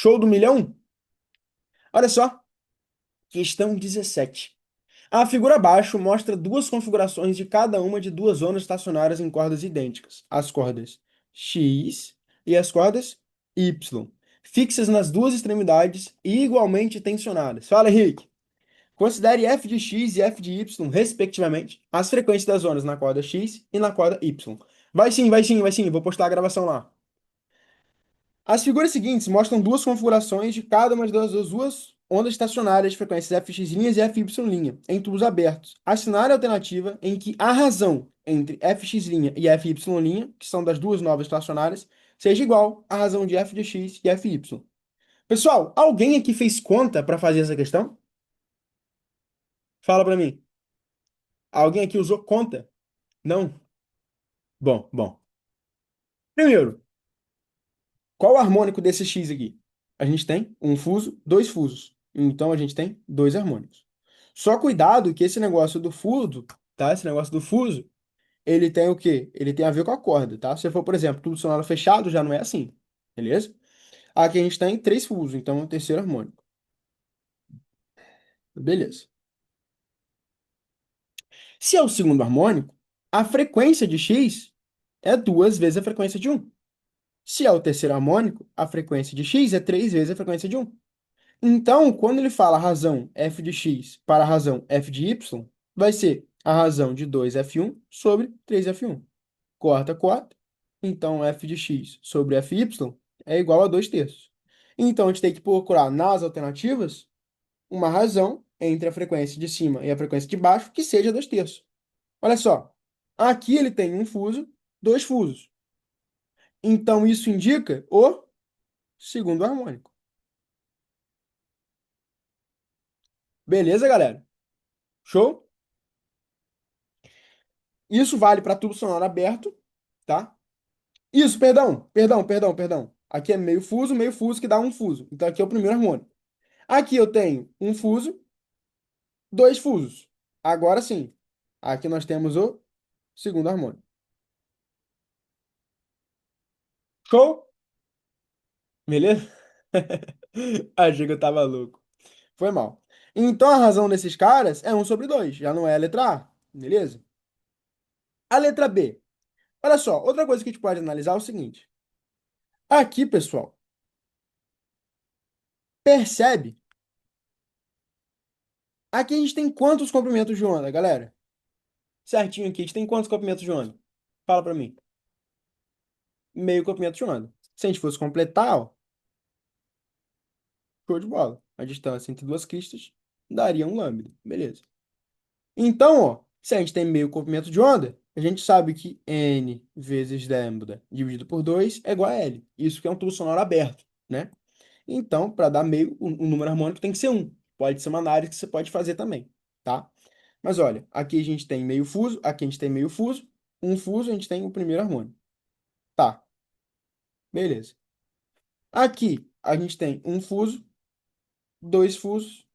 Show do milhão? Olha só, questão 17. A figura abaixo mostra duas configurações de cada uma de duas ondas estacionárias em cordas idênticas, as cordas X e as cordas Y, fixas nas duas extremidades e igualmente tensionadas. Fala, Henrique. Considere f de x e f de y, respectivamente, as frequências das ondas na corda X e na corda Y. Vai sim, vai sim, vai sim, vou postar a gravação lá. As figuras seguintes mostram duas configurações de cada uma das duas ondas estacionárias de frequências fx' e fy' em tubos abertos. Assinale a alternativa em que a razão entre fx' e fy', que são das duas novas estacionárias, seja igual à razão de f de x e fy. Pessoal, alguém aqui fez conta para fazer essa questão? Fala para mim. Alguém aqui usou conta? Não? Bom, bom. Primeiro, qual o harmônico desse x aqui? A gente tem um fuso, dois fusos. Então a gente tem dois harmônicos. Só cuidado que esse negócio do fuso, tá? Esse negócio do fuso, ele tem o quê? Ele tem a ver com a corda, tá? Se for, por exemplo, tubo sonoro fechado, já não é assim. Beleza? Aqui a gente tem três fusos, então é o terceiro harmônico. Beleza. Se é o segundo harmônico, a frequência de x é duas vezes a frequência de um. Se é o terceiro harmônico, a frequência de x é três vezes a frequência de um. Então, quando ele fala a razão f de x para a razão f de y, vai ser a razão de 2f1 sobre 3f1. Corta, corta. Então, f de x sobre fy é igual a 2 terços. Então, a gente tem que procurar nas alternativas uma razão entre a frequência de cima e a frequência de baixo que seja 2 terços. Olha só. Aqui ele tem um fuso, dois fusos. Então, isso indica o segundo harmônico. Beleza, galera? Show? Isso vale para tubo sonoro aberto, tá? Isso, perdão. Aqui é meio fuso que dá um fuso. Então aqui é o primeiro harmônico. Aqui eu tenho um fuso, dois fusos. Agora sim. Aqui nós temos o segundo harmônico. Show? Beleza? Achei que eu tava louco. Foi mal. Então a razão desses caras é um sobre 2. Já não é a letra A. Beleza? A letra B. Olha só, outra coisa que a gente pode analisar é o seguinte. Aqui, pessoal, percebe? Aqui a gente tem quantos comprimentos de onda, galera? Certinho aqui, a gente tem quantos comprimentos de onda? Fala pra mim. Meio comprimento de onda. Se a gente fosse completar, ó, show de bola. A distância entre duas cristas daria um lambda. Beleza. Então, ó, se a gente tem meio comprimento de onda, a gente sabe que n vezes lambda dividido por 2 é igual a L. Isso que é um tubo sonoro aberto, né? Então, para dar meio, o número harmônico tem que ser um. Pode ser uma análise que você pode fazer também, tá? Mas olha, aqui a gente tem meio fuso, aqui a gente tem meio fuso, um fuso a gente tem o primeiro harmônico. Tá, beleza. Aqui a gente tem um fuso, dois fusos,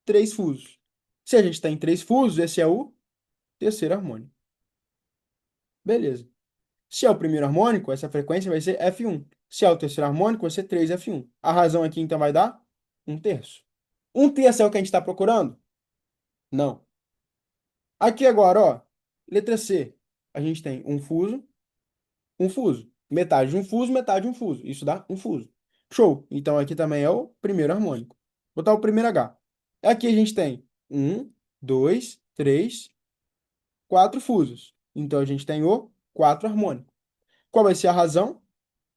três fusos. Se a gente tem três fusos, esse é o terceiro harmônico. Beleza. Se é o primeiro harmônico, essa frequência vai ser F1. Se é o terceiro harmônico, vai ser 3F1. A razão aqui então vai dar um terço. Um terço é o que a gente está procurando? Não. Aqui agora, ó, letra C. A gente tem um fuso, um fuso. Metade de um fuso, metade de um fuso. Isso dá um fuso. Show. Então aqui também é o primeiro harmônico. Vou botar o primeiro H. Aqui a gente tem um, dois, três, quatro fusos. Então a gente tem o quatro harmônico. Qual vai ser a razão?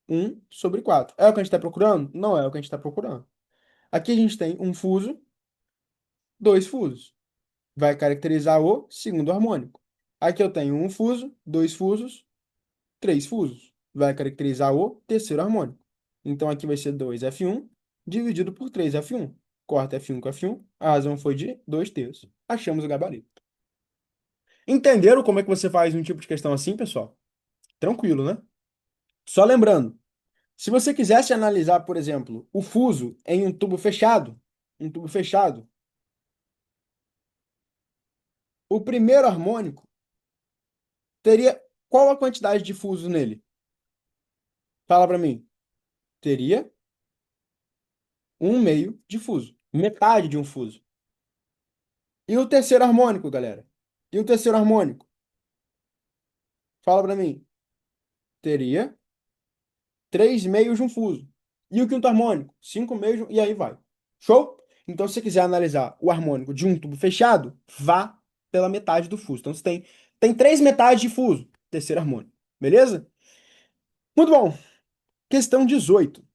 Um sobre 4. É o que a gente está procurando? Não é o que a gente está procurando. Aqui a gente tem um fuso, dois fusos. Vai caracterizar o segundo harmônico. Aqui eu tenho um fuso, dois fusos, três fusos. Vai caracterizar o terceiro harmônico. Então aqui vai ser 2F1 dividido por 3F1. Corta F1 com F1. A razão foi de 2 terços. Achamos o gabarito. Entenderam como é que você faz um tipo de questão assim, pessoal? Tranquilo, né? Só lembrando, se você quisesse analisar, por exemplo, o fuso em um tubo fechado, o primeiro harmônico teria qual a quantidade de fusos nele? Fala para mim. Teria Um meio de fuso. Metade de um fuso. E o terceiro harmônico, galera? E o terceiro harmônico? Fala pra mim. Teria três meios de um fuso. E o quinto harmônico? Cinco meios, e aí vai. Show? Então, se você quiser analisar o harmônico de um tubo fechado, vá pela metade do fuso. Então, você tem três metades de fuso. Terceiro harmônico. Beleza? Muito bom. Questão 18.